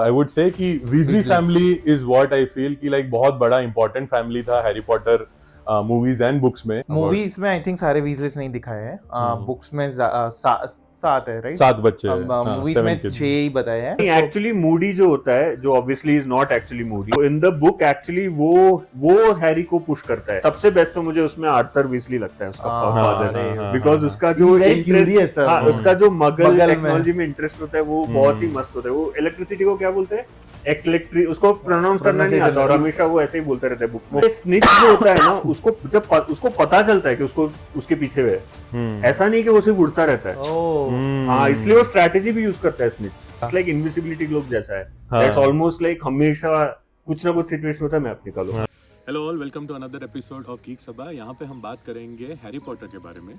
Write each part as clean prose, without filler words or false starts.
I would say कि Weasley family is what I feel कि like बहुत बड़ा इंपॉर्टेंट फैमिली था Harry Potter movies and books में। मूवीज में आई थिंक सारे वीजलेस नहीं दिखाए हैं। बुक्स में 7 है, राइट? 7 बच्चे मूवीज में 6 ही बताए हैं। एक्चुअली मूडी जो होता है, जो obviously is not actually Moody, in the book actually वो हैरी को पुश करता है। सबसे बेस्ट तो मुझे उसमें आर्थर वीसली लगता है, उसका फादर, बिकॉज उसका जो इंटरेस्ट, उसका जो मगल टेक्नोलॉजी में इंटरेस्ट होता है वो बहुत ही मस्त होता है। वो इलेक्ट्रिसिटी को क्या बोलते हैं, इलेक्ट्रिक, उसको प्रोनाउंस करना नहीं आता और हमेशा वो ऐसे ही बोलते रहते हैं बुक में। स्निच जो होता है ना, उसको जब उसको पता चलता है कि उसको उसके पीछे है, ऐसा नहीं कि वो सिर्फ उड़ता रहता है। हाँ, इसलिए वो स्ट्रैटेजी भी यूज करता है snitch. It's like invisibility globe जैसा है। दैट्स ऑलमोस्ट लाइक हमेशा कुछ ना कुछ सिचुएशन होता है, मैं अपनी निकालूं। Hello all, welcome to another episode of Geek Sabha. यहाँ पे हम बात करेंगे हैरी पॉटर के बारे में,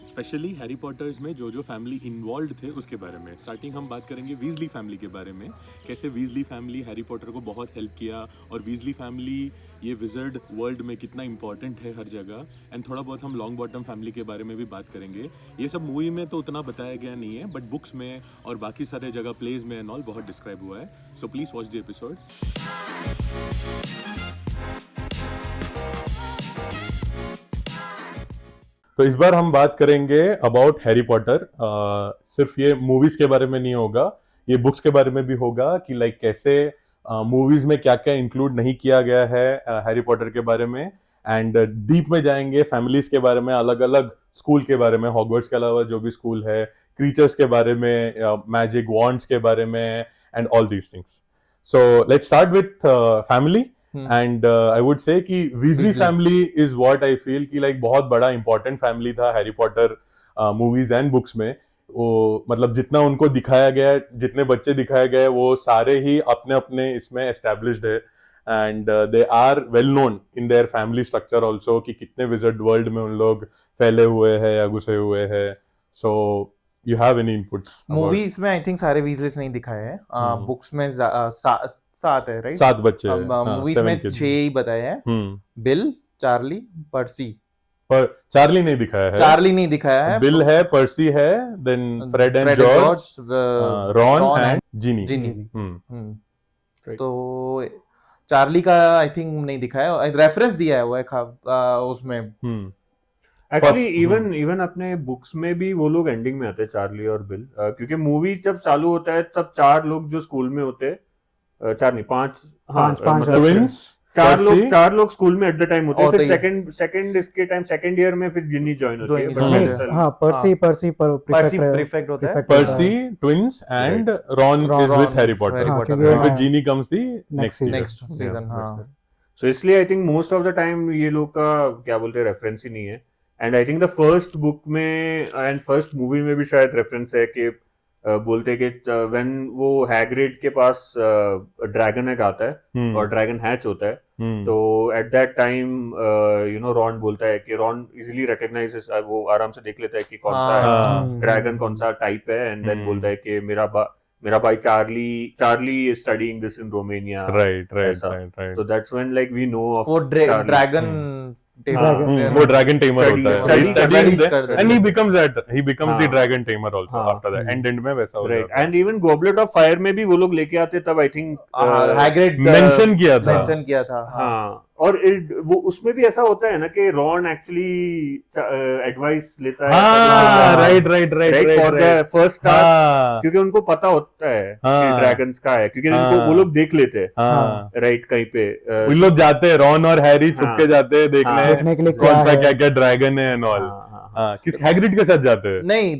स्पेशली हैरी पॉटर्स में जो फैमिली इन्वॉल्व थे उसके बारे में। स्टार्टिंग हम बात करेंगे वीजली फैमिली के बारे में, कैसे वीजली फैमिली हैरी पॉटर को बहुत हेल्प किया और वीजली फैमिली ये विजर्ड वर्ल्ड में कितना इंपॉर्टेंट है हर जगह। एंड थोड़ा बहुत हम लॉन्ग बॉटम फैमिली के बारे में भी बात करेंगे। ये सब मूवी में तो उतना बताया गया नहीं है, बट बुक्स में और बाकी सारे जगह प्लेज में एंड ऑल बहुत डिस्क्राइब हुआ है। So please watch the episode. तो इस बार हम बात करेंगे अबाउट हैरी पॉटर। सिर्फ ये मूवीज के बारे में नहीं होगा, ये बुक्स के बारे में भी होगा कि लाइक कैसे मूवीज में क्या क्या इंक्लूड नहीं किया गया है हैरी पॉटर के बारे में। एंड डीप में जाएंगे फैमिलीज के बारे में, अलग अलग स्कूल के बारे में, हॉगवर्ट्स के अलावा जो भी स्कूल है, क्रीचर्स के बारे में, मैजिक वॉन्ड्स के बारे में and all these things. So let's start with family. And I would say कि Weasley family is what I feel कि लाइक बहुत बड़ा इंपॉर्टेंट फैमिली था Harry Potter movies and books में। वो मतलब जितना उनको दिखाया गया, जितने बच्चे दिखाए गए, वो सारे ही अपने अपने इसमें एस्टेब्लिश्ड है and they are well known in their family structure also कि कितने विजर्ड वर्ल्ड में उन लोग फैले हुए हैं या घुसे हुए हैं। So you have any inputs? Movies में आई थिंक सारे वीजलेस नहीं दिखाए हैं। बुक्स में 7 है, राइट? 7 बच्चे मूवीज में 6 ही बताए हैं। बिल, चार्ली, पर्सी। पर चार्ली नहीं दिखाया है। चार्ली नहीं दिखाया है। बिल है, पर्सी है, then Fred and George, Ron and Ginny. तो चार्ली का आई थिंक नहीं दिखाया, रेफरेंस दिया है वो उसमें। एक्चुअली इवन अपने बुक्स में भी वो लोग एंडिंग में आते हैं, चार्ली और बिल, क्योंकि मूवी जब चालू होता है तब 4 लोग जो स्कूल में होते हैं, 4 नहीं 5, मतलब ट्विंस, 4 लोग स्कूल में एट द टाइम होते हैं। फिर सेकंड इसके टाइम सेकंड ईयर में फिर जिनी जॉइन होती है। हाँ, पर्सी प्रीफेक्ट होता है। Percy, twins and Ron is with Harry Potter, फिर Ginny comes the next season. हाँ, सो इसलिए I think most of the time ये लोग का क्या बोलते हैं, रेफरेंस ही नहीं है। And I think the first book में एंड फर्स्ट मूवी में भी शायद रेफरेंस है कि बोलते हैं कि व्हेन वो हैग्रिड के पास ड्रैगन एक आता है और ड्रैगन हैच होता है, तो एट दैट टाइम रॉन बोलता है कि रॉन इजीली रिकॉग्नाइजेस, वो आराम से देख लेता है कि कौन सा ड्रैगन कौन सा टाइप है, एंड देन बोलता है कि मेरा भाई Charlie is studying this in Romania, right. तो that's when like we know of वो ड्रैगन वो ड्रैगन टेमर होता है and he becomes the dragon tamer also after that, end में वैसा हो जाता है। And even goblet of fire में भी वो लोग लेके आते, तब आई थिंक हैग्रिड मेंशन किया था। हाँ, और वो उसमें भी ऐसा होता है ना कि रॉन एक्चुअली एडवाइस लेता है, right for the first task, क्योंकि उनको पता होता है कि ड्रैगन्स का है, क्योंकि उनको वो लोग देख लेते हैं, राइट, कहीं पे वो लोग जाते हैं, रॉन और हैरी छुप के जाते हैं देखने के लिए कौन सा क्या ड्रैगन है एंड ऑल। किस हैग्रिड के साथ जाते हैं? नहीं,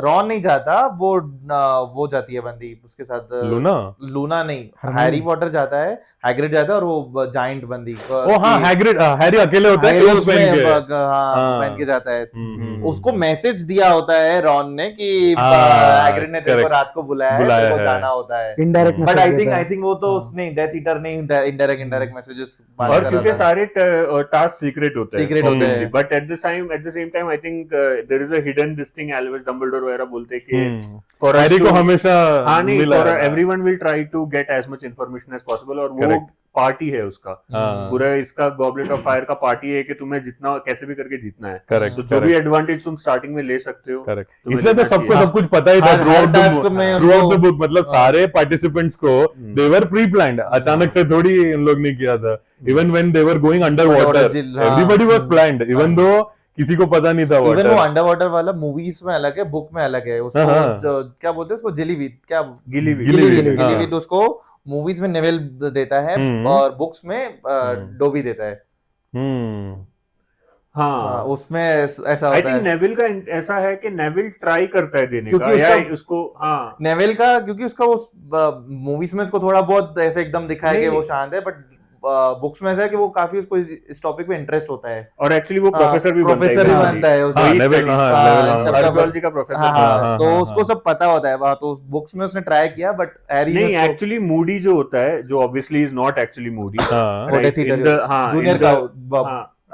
रॉन नहीं जाता, वो जाती है बंदी उसके साथ, लूना नहीं, हैरी पॉटर जाता है, हैग्रिड जाता है और वो जायंट बंदी। हैरी अकेले होता है, पहन के जाता है। उसको मैसेज दिया होता है रॉन ने कि हैग्रिड ने तेरे को रात को बुलाया है, तेरे को जाना होता है। इनडायरेक्ट, बट आई थिंक वो तो उसने डेथ ईटर नहीं, इनडायरेक्ट मैसेजेस, और क्योंकि सारे टास्क सीक्रेट होते हैं, but at the same time I think there is a hidden this thing, Albus Dumbledore वगैरह बोलते हैं कि फॉर हैरी को हमेशा everyone will try to get as much information as possible, और वो पार्टी है उसका, हाँ। पूरा इसका गॉबलेट ऑफ फायर का पार्टी है कि तुम्हें जितना कैसे भी करके जीतना है। करेक्ट, तो जो भी एडवांटेज तुम स्टार्टिंग में ले सकते हो, करेक्ट। तुम्हें इसलिए तो लेना सबको चाहिए। सब कुछ पता ही था हर टास्क में थ्रू द बुक, मतलब सारे पार्टिसिपेंट्स को दे वर प्री प्लान्ड, अचानक से थोड़ी इन लोग ने किया था। Even when they were going under water everybody was planned, even though किसी को पता नहीं था इवन वाटर। वो अंडर वाटर वाला मूवीज में अलग है, बुक में अलग है। उसको क्या बोलते हैं उसको, जिलीवीड, क्या गिलीवीड उसको मूवीज में नेविल देता है और बुक्स में डोबी देता है। हाँ, उसमें ऐसा होता है। नेविल का ऐसा है कि नेविल ट्राई करता है देने क्योंकि का, या उसको नेविल का, क्योंकि उसका उस मूवीज में उसको थोड़ा बहुत ऐसे एकदम दिखाया कि वो शांत है, बट बुक्स में ऐसा है कि वो काफी उसको इस टॉपिक पे इंटरेस्ट होता है और एक्चुअली वो प्रोफेसर भी बनता है आर्कियोलॉजी का प्रोफेसर। तो उसको सब पता होता है। तो बुक्स में उसने ट्राई किया, बट हैरी नहीं, एक्चुअली मूडी जो होता है, जो obviously is not actually Moody, junior का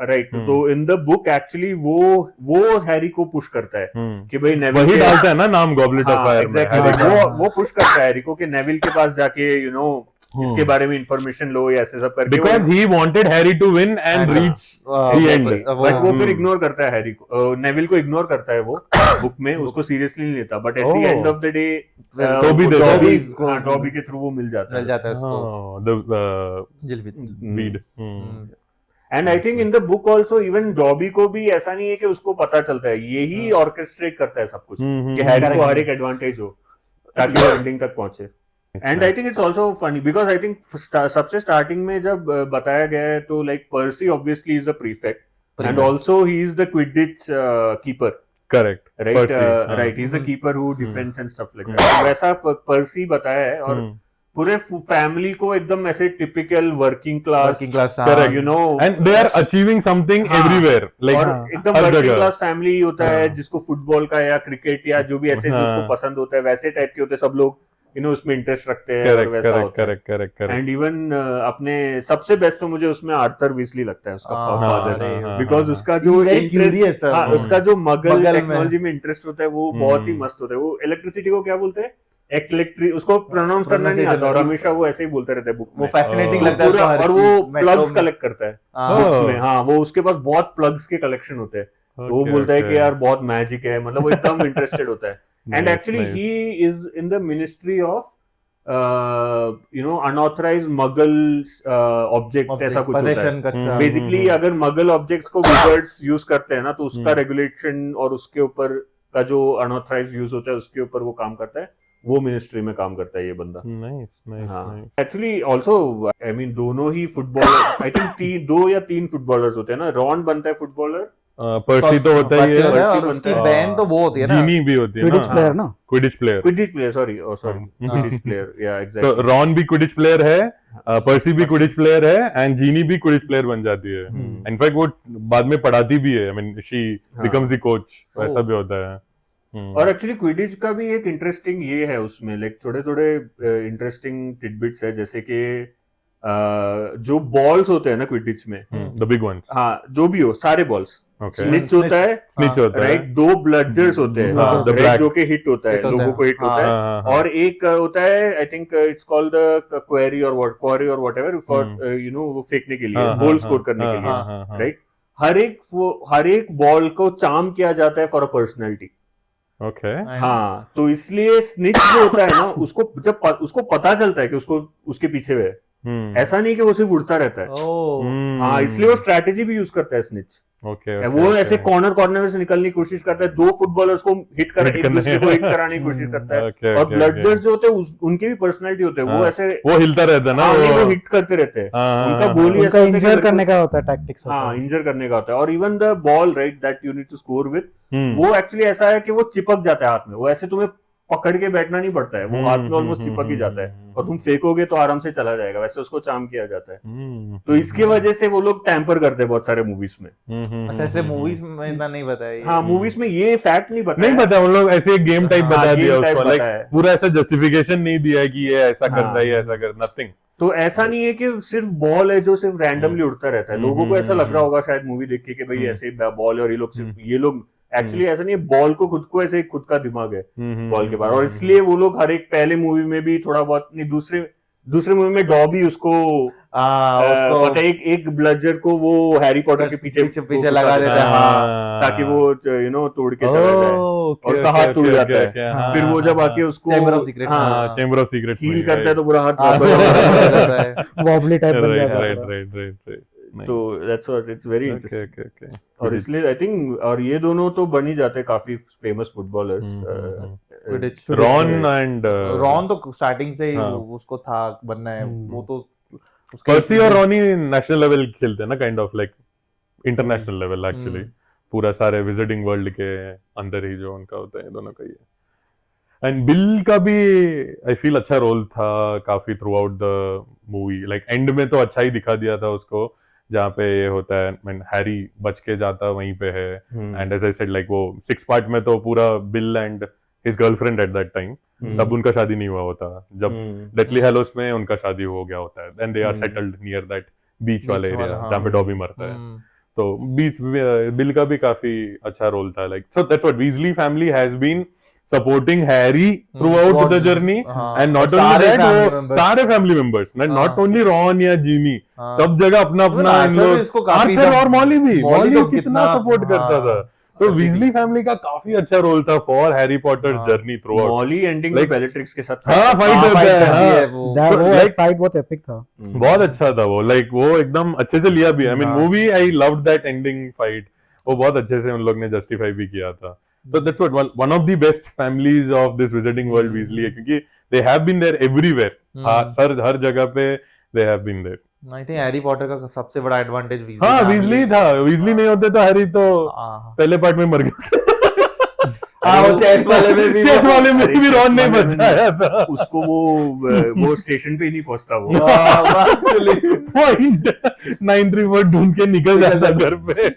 राइट। तो इन द बुक एक्चुअली वो हैरी को पुश करता है कि भाई नेविल वही डालता है ना नाम गॉबलेट ऑफ फायर में, वो पुश करता है हैरी को कि नेविल के पास जाके इसके बारे में इंफॉर्मेशन लो, या ऐसे सब करके, because he wanted Harry to win and reach the end. But वो फिर इग्नोर करता है हैरी को, नेविल को इग्नोर करता है वो बुक में, उसको सीरियसली नहीं लेता। But at the end of the day Dobby के थ्रू वो मिल जाता है उसको gillyweed. And I think in the book also even Dobby को भी ऐसा नहीं है कि उसको पता चलता है, यही ऑर्केस्ट्रेट करता है सब कुछ कि हैरी को हर एक एडवांटेज हो ताकि वो एंडिंग तक पहुंचे। And I think it's also funny because I think सबसे स्टार्टिंग में जब बताया गया है तो like pursed obviously is the prefect and also he is the Quidditch keeper, correct, right, he is the keeper who defends and stuff like that. वैसा पर्सी बताया है, और पूरे फैमिली को एकदम ऐसे typical working class correct, you know, and they are achieving something everywhere, like एकदम working class family होता है जिसको फुटबॉल का या क्रिकेट या जो भी ऐसे जिसको पसंद होता है वैसे टाइप के होते हैं सब लोग, उसमें इंटरेस्ट रखते हैं। और वैसा होता है। करेक्ट। एंड इवन अपने सबसे बेस्ट तो मुझे उसमें आर्थर वीसली लगता है, उसका फादर, बिकॉज उसका जो इंटरेस्ट, उसका जो मगल टेक्नोलॉजी में इंटरेस्ट होता है वो बहुत ही मस्त होता है। वो इलेक्ट्रिसिटी को क्या बोलते हैं, उसको प्रोनाउंस करना नहीं आता और हमेशा वो ऐसे ही बोलते रहते हैं बुक में। वो फैसिनेटिंग लगता है उसको, और वो प्लग्स कलेक्ट करता है बुक्स में। हाँ, वो उसके पास बहुत प्लग्स के कलेक्शन होते हैं। वो बोलता है कि यार बहुत मैजिक है, मतलब वो एकदम इंटरेस्टेड होता है। And actually he is in the ministry of unauthorised muggle object, ऐसा कुछ होता है बेसिकली। अगर मगल ऑब्जेक्ट्स को विजर्ड्स यूज करते हैं ना, तो उसका रेगुलेशन और उसके ऊपर का जो अनऑथराइज्ड यूज होता है उसके ऊपर वो काम करता है। वो मिनिस्ट्री में काम करता है ये बंदा। एक्चुअली ऑल्सो आई मीन दोनों ही फुटबॉलर, आई थिंक 2 या 3 फुटबॉलर्स होते हैं ना। रॉन बनता है फुटबॉलर, पर्सी तो होता ही है, और उसकी बहन तो वो होती है ना, जीनी भी होती है ना, Quidditch player, sorry Quidditch player, या एग्जैक्टली। सो रॉन भी क्विडिच प्लेयर है, पर्सी भी क्विडिच प्लेयर है, एंड जीनी भी क्विडिच प्लेयर बन जाती है। इनफैक्ट वो बाद में पढ़ाती भी है, I mean she becomes the coach, वैसा भी होता है। और एक्चुअली क्विडिच का भी एक इंटरेस्टिंग ये है उसमें, लाइक थोड़े इंटरेस्टिंग टिडबिट्स है, जैसे कि जो बॉल्स होते हैं ना क्विडिच में, द बिग वंस, हाँ जो भी हो सारे बॉल्स, स्निच होता है, राइट, 2 ब्लडजर्स होते हैं, राइट, जो कि हिट होता है, लोगों को हिट होता है, और एक होता है I think it's called the query और व्हाटएवर फॉर वो फेंकने के लिए, गोल स्कोर करने के लिए, राइट। हर एक बॉल को चार्म किया जाता है फॉर अ पर्सनैलिटी। हाँ, तो इसलिए स्निच जो होता है ना, उसको जब उसको पता चलता है कि उसके पीछे है, ऐसा नहीं कि वो सिर्फ उड़ता रहता है। हाँ, इसलिए वो स्ट्रैटेजी भी यूज करता है स्निच। वो ऐसे कॉर्नर में से निकलने की कोशिश करता है, 2 फुटबॉलर्स को हिट एक दूसरे को हिट कराने की कोशिश करता है। और ब्लडजर्स जो होते हैं उनके भी पर्सनालिटी होते हैं, वो ऐसे वो हिलता रहता है ना, वो हिट करते रहते हैं, उनका गोल ही ऐसा इंजर करने का होता है, टैक्टिक्स होता है। हाँ, इंजर करने का होता है। और even the ball, right, that you need to score with, वो एक्चुअली ऐसा है कि वो चिपक जाता है हाथ में, वो ऐसे तुम्हें पकड़ के बैठना नहीं पड़ता है, वो हाथ में ऑलमोस्ट चिपक ही जाता है, और तुम फेंकोगे तो आराम से चला जाएगा, वैसे उसको चार्म किया जाता है। तो इसकी वजह से वो लोग टैंपर करते हैं बहुत सारे मूवीज में। अच्छा, ऐसे मूवीज में इतना नहीं बताया। हाँ, मूवीज में ये फैक्ट नहीं पता उन लोग ऐसे गेम टाइप बता दिया उसको, लाइक पूरा ऐसा जस्टिफिकेशन नहीं दिया है कि ये ऐसा करता है, ये ऐसा करता, नथिंग। तो ऐसा नहीं है कि सिर्फ बॉल है जो सिर्फ रैंडमली उड़ता रहता है। लोगों को ऐसा लग रहा होगा शायद मूवी देख के कि भाई ऐसे बॉल है, और ये लोग एक्चुअली ऐसा नहीं है, बॉल को ऐसे खुद का दिमाग है बॉल के बाहर, और इसलिए वो लोग हर एक पहले मूवी में भी थोड़ा बहुत नहीं, दूसरे मूवी में डॉबी उसको उसको पता है एक ब्लडजर को वो हैरी पॉटर के पीछे लगा देता है, ताकि वो तोड़ के चला जाए और उसका हाथ टूट जाता है। फिर वो जब आके उसको chamber of secret, chamber of secret heal करता है तो पूरा हाथ वॉबली टाइप बन जाता है। राइट। तो that's what it's very interesting. और इसलिए आई थिंक और ये दोनों तो बन ही जाते काफी फेमस फुटबॉलर्स। रॉन तो स्टार्टिंग से ही उसको था बनना है, वो तो पर्सी और रॉनी नेशनल लेवल खेलते हैं ना, kind of like international level actually, पूरा सारे विजिटिंग वर्ल्ड के अंदर ही जो उनका होता है, दोनों का ही है। एंड बिल का भी आई फील अच्छा रोल था काफी through out the movie, like and में तो अच्छा ही दिखा दिया था उसको, जहाँ पे ये होता है हैरी बच के जाता वहीं पे है। And as I said like वो 6 पार्ट में तो पूरा Bill and his girlfriend at that time, तब उनका शादी नहीं हुआ होता, जब डेथली हैलोस में उनका शादी हो गया होता है, then they are settled near that beach वाले एरिया जहाँ पे डॉबी मरता है। तो बीच बिल का भी काफी अच्छा रोल था, like so that's what Weasley family has been supporting Harry throughout the journey, and not only that, सारे family members, not only Ron या Ginny, सब जगह अपना अपना इन लोग, आर्थर और मॉली भी, मॉली कितना सपोर्ट करता था। तो वीजली फैमिली का काफी अच्छा रोल था for Harry Potter's journey throughout. Molly ending में बेलेट्रिक्स के साथ फाइट होता है, वो फाइट बहुत एपिक था, बहुत अच्छा था वो, लाइक वो एकदम अच्छे से लिया भी, I mean movie I loved that ending fight, वो बहुत अच्छे से उन लोग ने जस्टिफाई भी किया था। So that's what one of the best families of this Wizarding World Weasley है, क्योंकि they have been there everywhere, हर जगह पे they have been there। I think Harry Potter का सबसे बड़ा एडवांटेज वीजली, हाँ वीजली था, वीजली नहीं होते तो हैरी तो पहले पार्ट में मर गया। वो चेस वाले में भी रॉन नहीं बचाया था उसको, वो स्टेशन पे ही नहीं पहुंचता वो, पॉइंट 934 ढूंढ के निकल जाता घर पे।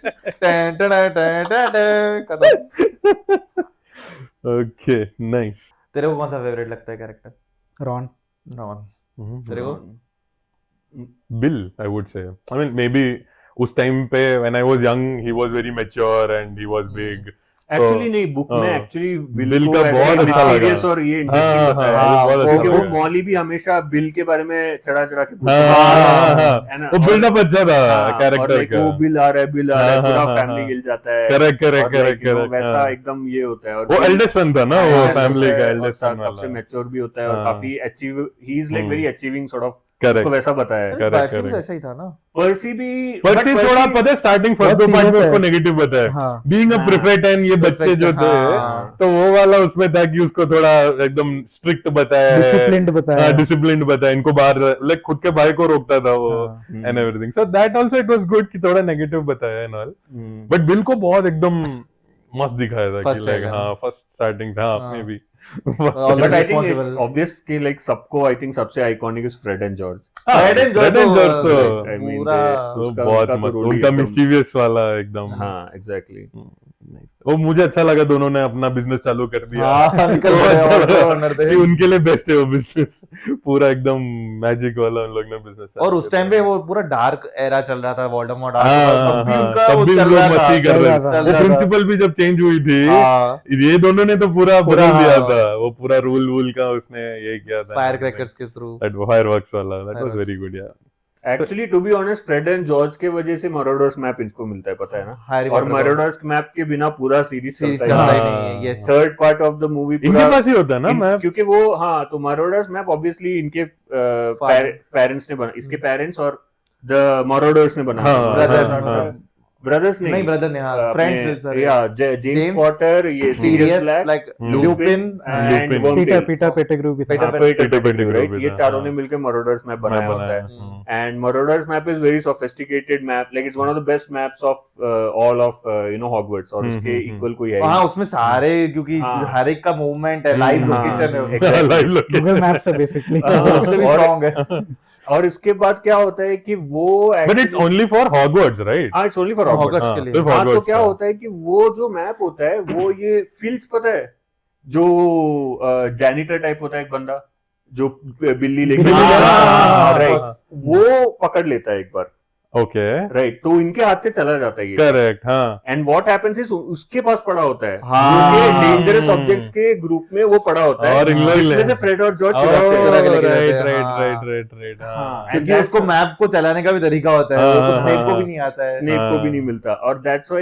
Okay nice. तेरे को कौन सा फेवरेट लगता है कैरेक्टर? रॉन। तेरे को? बिल आई वुड से, आई मीन मे बी उस टाइम पे when I was young he was very mature and he was big. Actually नहीं, बुक में एक्चुअली बिल का बहुत अच्छा लगा और ये इंटरेस्टिंग बताया, क्योंकि वो मॉली भी हमेशा बिल के बारे में चढ़ा के पूछता, वो बिल्डअप अच्छा था कैरेक्टर का, वो बिल आ रहा है पूरा फैमिली हिल जाता है। करेक्ट वैसा एकदम ये होता है, और वो एल्डेस्ट सन था ना, वो फैमिली का एल्डेस्ट सन वाला, सबसे मैच्योर भी होता है और काफी achieve, he is like very achieving sort of, correct वैसा बताया। करेक्ट ऐसा ही था ना। पर्सी थोड़ा पता है स्टार्टिंग फर्स्ट 2 पार्ट में उसको नेगेटिव बताया, बीइंग अ प्रिफेक्ट, एंड ये बच्चे जो थे तो वो वाला उसमें था कि उसको थोड़ा एकदम स्ट्रिक्ट बताया, डिसिप्लिन्ड बताया, इनको बाहर लाइक खुद के भाई को रोकता था वो and everything, so that also it was good कि थोड़ा नेगेटिव बताया एंड ऑल, बट बिल को बहुत एकदम मस्त दिखाया था कि लाइक फर्स्ट स्टार्टिंग था may be. But I think it's obvious कि like सबको I think सबसे iconic is Fred and George। Fred and George तो I mean बहुत मस्त, उनका मिस्चीवियस वाला एकदम, हाँ exactly। वो मुझे अच्छा लगा, दोनों ने अपना बिजनेस चालू कर दिया, कि उनके लिए बेस्ट है वो बिजनेस, पूरा एकदम मैजिक वाला उन लोग ने बिजनेस। और उस टाइम पे वो पूरा डार्क एरा चल रहा था, वोल्डेमॉर्ट तब भी लोग मस्ती कर रहे थे, वो प्रिंसिपल भी जब चेंज हुई थी, ये दोनों ने तो पूरा बदल दिया था, वो पूरा रूल का उसने ये किया था, फायर क्रैकर्स के थ्रू, फायरवर्क्स वाला, दैट वाज वेरी गुड यार। Actually to be honest, Fred and George के वजह से मराडर्स मैप इनको मिलता है, पता है ना, और मराडर्स मैप के बिना पूरा सीरीज चलता ही नहीं। Third part of the movie इनके पास ही होता है ना मैप, क्योंकि वो तो मराडर्स मैप ऑब्वियसली इनके पेरेंट्स ने बना, इसके पेरेंट्स और द मराडर्स ने बना, ब्रदर्स नहीं ब्रदर ने, फ्रेंड्स, जेम्स पॉटर, ये Sirius Black, like Lupin and Peter Pettigrew भी, राइट, ये चारों ने मिलकर मराडर्स मैप बनाया होता है। And Marauders map is very sophisticated map, like it's one of the best maps of all of Hogwarts, और उसके इक्वल कोई है। हां, उसमें सारे, क्योंकि हर एक का मूवमेंट है, लाइव लोकेशन है, लाइव लोकेशन, गूगल मैप्स है बेसिकली, उससे भी स्ट्रांग है। और इसके बाद क्या होता है कि वो, but it's only for Hogwarts, right? हाँ, इट्स ओनली फॉर हॉगवर्ट्स के लिए। हाँ, तो क्या होता है कि वो जो मैप होता है वो ये फील्ड्स, पता है, जो जैनिटर टाइप होता है एक बंदा जो बिल्ली लेके, राइट, वो पकड़ लेता है एक बार, ओके, राइट, तो इनके हाथ से चला जाता है ये। करेक्ट, हाँ, एंड व्हाट हैपेंस इज उसके पास पड़ा होता है, हाँ। डेंजरस ऑब्जेक्ट्स के ग्रुप में वो पड़ा होता है, और इन लोग जिसमें ले- से फ्रेड और जॉर्ज Oh, चुरा के लेके right, जाते हैं, right, हाँ। right, हाँ, and क्योंकि that's उसको मैप को चलाने का भी तरीका होता है, हाँ, वो तो हाँ, स्नेक को हाँ। भी नहीं आता है। स्नेक को भी हाँ। नहीं मिलता, और that's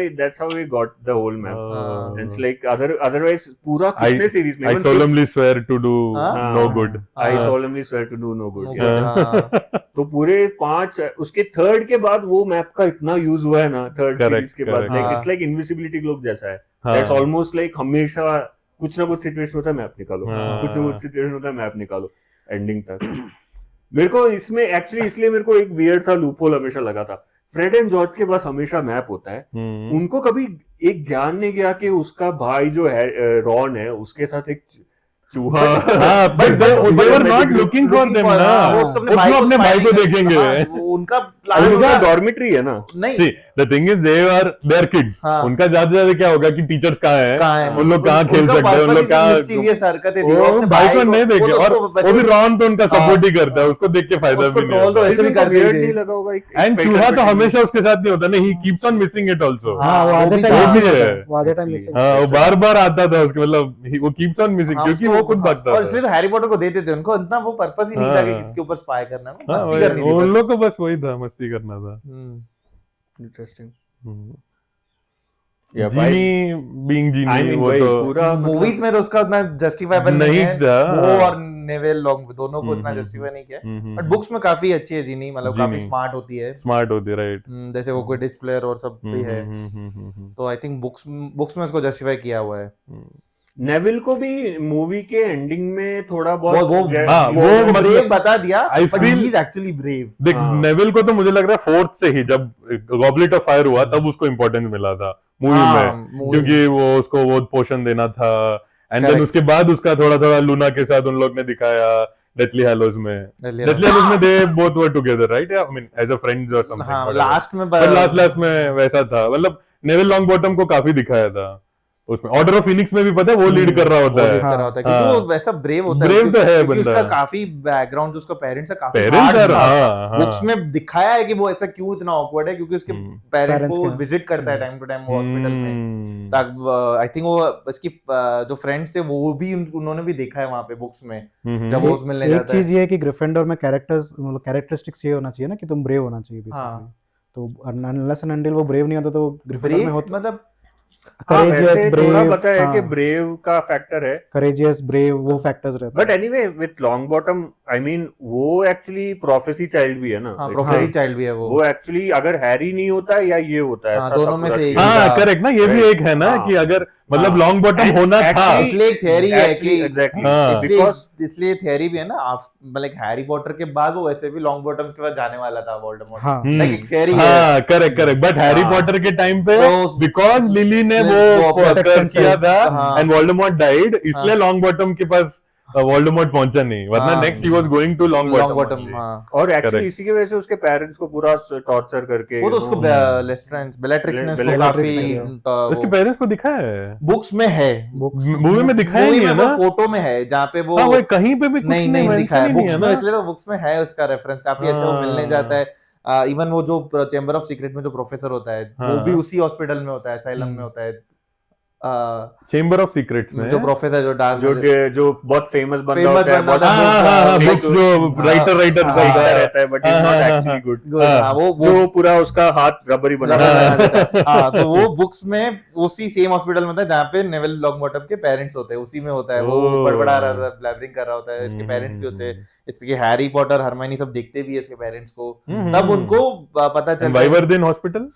how we got the whole map. Oh. It's like otherwise पूरा कितने सीरीज में I even solemnly swear to do हाँ? no good. I हाँ। solemnly swear to do no good. No Yeah. good, हाँ। तो पूरे 5 उसके थर्ड के बाद वो मैप का इतना यूज हुआ है ना, थर्ड Correct, सीरीज के बाद, correct. लाइक हाँ। इट्स लाइक इनविजिबिलिटी ग्लोब जैसा है। हाँ। दैट्स ऑलमोस्ट लाइक हमेशा कुछ ना कुछ सिचुएशन होता है, मैप निकालो, हाँ। कुछ ना कुछ सिचुएशन होता है, मैप निकालो, एंडिंग तक। मेरे को इसमें एक्चुअली इसलिए मेरे को एक वियर्ड सा लूपहोल हमेशा लगा था। फ्रेड एंड जॉर्ज के पास हमेशा मैप होता है, उनको कभी एक ज्ञान नहीं गया कि उसका भाई जो है रॉन है, उसके साथ एक चूहा हाँ, but they were not looking for them ना, हाँ, वो उसको अपने भाई को देखेंगे। हाँ, वो उनका प्लान उनका होगा। डॉर्मिटरी है ना। नहीं, See, the thing is they are kids. हाँ। उनका ज्यादा से ज्यादा क्या होगा कि टीचर्स कहाँ हैं, कहाँ है उन लोग कहाँ खेल उनका सकते हैं, उन लोग purpose कहाँ, is mischievous हरकतें थी, वो अपने भाई को नहीं देखे, वो तो और उसको वो भी रॉन तो उनका हाँ। सपोर्ट ही करता है, उसको देख के फायदा उसको भी नहीं troll तो होता। ऐसे भी उनको करते ही weird थे। नहीं लगा होगा एंड चूहा तो हमेशा उसके साथ नहीं होता ना, he keeps on missing it also. हाँ, वो वो आधे भी टाइम था। मिसिंग वो भी होता है। है, वो आधे टाइम Actually. मिसिंग हाँ, वो बार बार आता था उसके, मतलब वो कीप्स ऑन मिसिंग, हाँ, क्योंकि उसको- वो खुद हाँ, भागता और था। सिर्फ हैरी पॉटर को देते थे, उनको इतना वो पर्पस ही नहीं था कि हाँ। किसके ऊपर स्पाई करना है, हाँ, मस्ती करनी थी उन बस। लोग को बस वही था, मस्ती करना था। इंटरेस्टिंग। हम्म। या जीनी बीइंग जीनी, आई मीन वो वही तो पूरा मूवीज में तो उसका उतना जस्टिफाइबल नहीं नहीं है, था। वो और नेवेल लॉन्ग दोनों को इतना हम्म, जस्टिफाई नहीं किया, बट बुक्स में काफी अच्छी है जीनी, मतलब काफी जीनी। स्मार्ट होती है। स्मार्ट होती, राइट। जैसे वो क्विडिच प्लेयर और सब भी है, तो आई थिंक बुक्स में उसको जस्टिफाई किया हुआ है। नेविल को भी मूवी के एंडिंग में थोड़ा वो बहुत हाँ, वो मतलब- ब्रेव बता दिया, I but feel- he is actually brave. देख, हाँ। नेविल को तो मुझे लग रहा है फोर्थ से ही, जब गॉबलेट ऑफ फायर हुआ तब उसको इम्पोर्टेंस मिला था मूवी में, क्योंकि वो उसको वो पोशन देना था, एंड देन Correct. उसके बाद उसका थोड़ा थोड़ा लूना के साथ उन लोग ने दिखाया डेथली हैलोज में। डेथली हैलोज में they both were together, right? I mean as a friends और समथिंग। हाँ, लास्ट में लास्ट में वैसा था, मतलब नेविल लॉन्ग बॉटम को काफी दिखाया था उसमें। ऑर्डर ऑफ फिनिक्स में भी पता है वो लीड कर रहा होता है। क्योंकि हाँ। वो वैसा ब्रेव होता है, Brave तो है क्योंकि बंदा। उसका काफी बैकग्राउंड, जो उसका पेरेंट्स है काफी पेरेंट्स hard यार, था। हाँ, हाँ। बुक्स में दिखाया है कि वो ऐसा क्यों इतना ऑकवर्ड है, क्योंकि उसके पेरेंट्स Parents को के। विजिट करता है टाइम टू टाइम वो हॉस्पिटल में। तब आई थिंक वो इसकी जो फ्रेंड्स थे वो भी उन्होंने भी देखा है वहां पे बुक्स में, जब वो मिलने एक जाता है। चीज ये है कि ग्रिफिंडोर में कैरेक्टर्स, मतलब कैरेक्टरिस्टिक्स ये होना चाहिए ना कि तुम ब्रेव होना चाहिए बेसिकली। हाँ। तो अनलेस एंड अनटिल वो ब्रेव नहीं होता तो ग्रिफिंडोर में ब्रेव होता मतलब हाँ, वैसे करेजियस थोड़ा ब्रेव, पता है कि ब्रेव का फैक्टर है, करेजियस ब्रेव वो फैक्टर्स रहते but anyway with long bottom I mean वो एक्चुअली प्रोफेसी चाइल्ड भी है ना। हाँ, It's प्रोफेसरी like, चाइल्ड भी है वो। वो एक्चुअली अगर हैरी नहीं होता है या ये होता है, हाँ, ऐसा था दोनों में पूरा से एक चीज। ही। हाँ, करेक्ट ना, ये भी Right. एक है ना हाँ। कि अगर मतलब हाँ। लॉन्ग बॉटम And होना था। actually- इसलिए एक थियरी है कि एग्जैक्टली हाँ। बिकॉज थियरी भी है ना, मतलब हैरी पॉटर के बाद वो वैसे भी लॉन्ग बॉटम्स के पास जाने वाला था वोल्डेमॉर्ट। हाँ। लाइक एक थियरी है। हाँ, करेक्ट, बट हैरी हाँ। पॉटर के टाइम पे तो बिकॉज लिली ने वो वो protection किया था हाँ। एंड वोल्डेमॉर्ट डाइड, इसलिए हाँ। लॉन्ग बॉटम के पास वोल्डेमॉर्ट पहुंचा नहीं, वरना हाँ। Next he was going to long long bottom, bottom. हाँ। और एक्चुअली Correct. इसी की वजह से उसके पेरेंट्स को पूरा टॉर्चर करके वो तो उसको बेलेट्रिक्स ने Bellatrix उसको काफी उसके पेरेंट्स को दिखाया है बुक्स में है, मूवी में, दिखाया मूवी नहीं में है वो ना? फोटो में है जहाँ पे वो हाँ, वो कहीं पे भी कुछ नहीं नहीं mention दिखाया ही नहीं बुक्स है में, ना? इसलिए तो बुक्स में है उसका रेफरेंस काफी अच्छा, वो मिलने हाँ। जाता है। इवन वो जो चेंबर ऑफ सीक्रेट में जो प्रोफेसर होता है वो हाँ। भी उसी हॉस्पिटल में होता है, असाइलम में होता है। चेंबर ऑफ सीक्रेट्स में जो प्रोफेसर जो डार्क जो बहुत फेमस बंदा Famous होता है, बंदा बहुत होता है, हाँ, book, बुक्स जो राइटर हाँ, बोलता था, रहता है बट इज हाँ, नॉट हाँ, एक्चुअली हाँ, गुड, हाँ, वो जो पूरा उसका हाथ रबरी बना हाँ, हाँ, तो वो बुक्स में उसी सेम हॉस्पिटल में होता है जहाँ पे नेविल लॉन्गबॉटम के पेरेंट्स होते हैं, उसी में होता है। वो ओह। बड़बड़ा रहा ब्लैबरिंग कर रहा होता है, इसके पेरेंट्स भी होते हैं, इसके हैरी पॉटर हरमाइनी सब देखते भी है इसके पेरेंट्स को, तब उनको पता चलता है। वाइवर्देन हॉस्पिटल।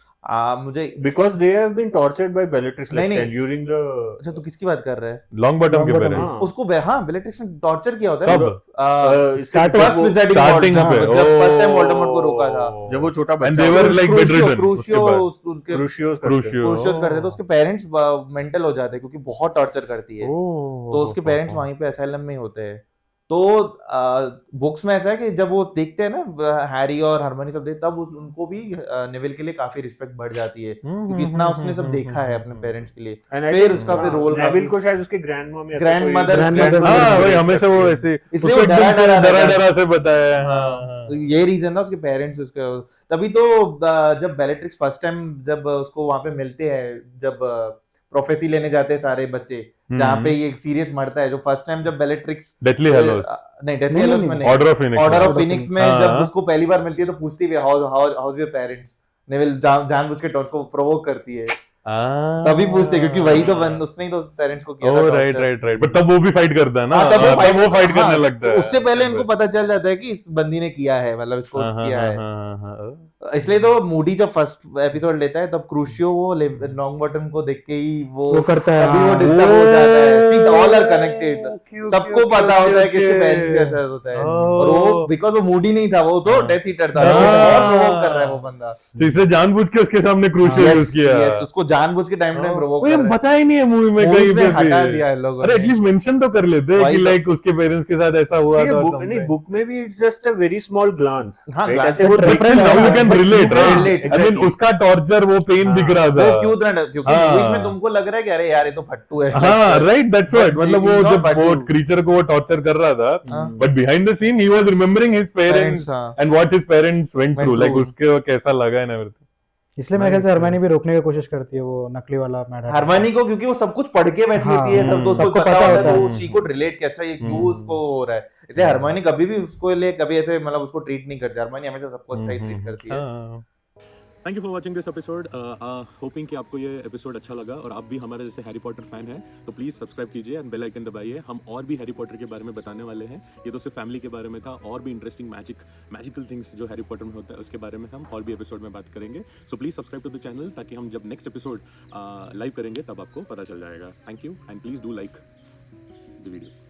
मुझे because they have been tortured by Bellatrix नहीं, नहीं। ड्यूरिंग द अच्छा, तू किसकी बात कर रहा है? लॉन्ग बॉटम के Longbottom, पेरेंट्स। हाँ। उसको हाँ बेलेट्रिक्स ने टॉर्चर किया होता है कब? फर्स्ट विजिटिंग Starting पे, जब फर्स्ट टाइम वोल्डेमॉर्ट को रोका था, जब वो छोटा And बच्चा they were like bedridden क्रूशियो उसके बाद। उसके क्रूशियोस क्रूशियोस करते तो उसके पेरेंट्स मेंटल हो जाते हैं क्योंकि बहुत टॉर्चर करती है, तो उसके पेरेंट्स वहीं पे असाइलम में ही होते हैं। तो बुक्स में ऐसा है कि जब वो देखते हैं ना हैरी और हरमानी सब देखते, तब उनको भी नेविल के लिए काफी रिस्पेक्ट बढ़ जाती है, क्योंकि इतना उसने सब देखा है अपने पेरेंट्स के लिए। And I फिर think, उसका फिर रोल नेविल को शायद उसके ग्रैंडमा में Grandmother हाँ वही हमेशा वो ऐसे इसलिए उसको वो डरा एकदम डरा डरा रहता है। डरा से बताया है। हाँ, तो ये रीजन था उसके पेरेंट्स उसके, तभी तो जब बेलेट्रिक्स फर्स्ट टाइम जब उसको वहां पे मिलते हैं, जब प्रोफेसी लेने जाते हैं सारे बच्चे, जहाँ पे ये सीरियस मरता है, जो फर्स्ट टाइम जब बेलेट्रिक्स डेथली हेलोस नहीं डेथली हेलोस में नहीं, order of Phoenix order of Phoenix में हाँ। जब उसको पहली बार मिलती है तो पूछती है हाउस योर पेरेंट्स, नेविल जानबूझ के उसको प्रोवोक करती है, तभी पूछते क्योंकि वही तो उसने ही तो पेरेंट्स को किया था राइट राइट राइट, बट तब वो भी फाइट करता है ना, हाँ, तब वो फाइट करने हाँ, लगता है, उससे पहले इनको पता चल जाता है कि इस बंदी ने किया है, मतलब इसको किया है। इसलिए तो मूडी जब फर्स्ट एपिसोड लेता है तब क्रूशियो वो लॉन्ग बॉटम को देख के ही वो करता है, अभी वो हाँ, डिस्टर्ब हो जाता है। सी ऑल आर कनेक्टेड, सबको पता होता है कि इसके पेरेंट्स कैसा होता है, और वो बिकॉज़ वो मूडी नहीं था, वो तो डेथ ईटर था, और प्रोवोक कर रहा है वो बंदा, तो इसे जानबूझ के उसके सामने क्रूशियल यूज किया। यस, उसको जानबूझ के टाइम टाइम प्रोवोक कर रहा है। बता ही नहीं है मूवी में Movies कहीं में पे हटा भी। दिया है लोगों अरे ने। एटलीस्ट मेंशन तो कर लेते हैं वही कि तो। लाइक उसके पेरेंट्स के साथ ऐसा हुआ था, नहीं बुक में भी it's just a very small glance, हाँ, right? glance ऐसे वो But still now you can relate, right? relate, I mean उसका टॉर्चर, वो पेन दिख रहा था, वो क्यों इतना, क्योंकि हाँ। मूवीज में तुमको लग रहा है कि अरे यार ये तो फट्टू है, हाँ राइट, दैट्स व्हाट, मतलब वो he's not जब वो Batu. क्रीचर को वो टॉर्चर कर रहा था, हाँ। But behind the scene he was remembering his parents हाँ। And what his parents went Went through, like through. उसके कैसा लगा है ना एवरीथिंग। इसलिए मेरे ख्याल से हरमानी भी रोकने की कोशिश करती है वो नकली वाला मैड हैटर। हरमानी को, क्योंकि वो सब कुछ पढ़ के बैठी हाँ, होती है, सब तो उसको सबको पता पता होता है, होता तो है। शी कुड रिलेट कि अच्छा ये क्यों उसको हो रहा है। इसलिए हरमानी कभी भी उसको लिए कभी ऐसे मतलब उसको ट्रीट नहीं करती, हरमानी हमेशा सबको अच्छा ही ट्रीट करती है। Thank you for watching this episode, hopping कि आपको ये एपिसोड अच्छा लगा और आप भी हमारे जैसे हैरी पॉटर फैन हैं तो प्लीज़ सब्सक्राइब कीजिए एंड बेल आइकन दबाइए। हम और भी हैरी पॉटर के बारे में बताने वाले हैं, ये तो सिर्फ फैमिली के बारे में था, और भी इंटरेस्टिंग मैजिकल थिंग्स जो हैरी पॉटर में होता है उसके बारे में हम और भी एपिसोड में बात करेंगे। So please subscribe to the channel, ताकि हम जब नेक्स्ट एपिसोड लाइव करेंगे तब आपको पता चल जाएगा। Thank you and please do like the video.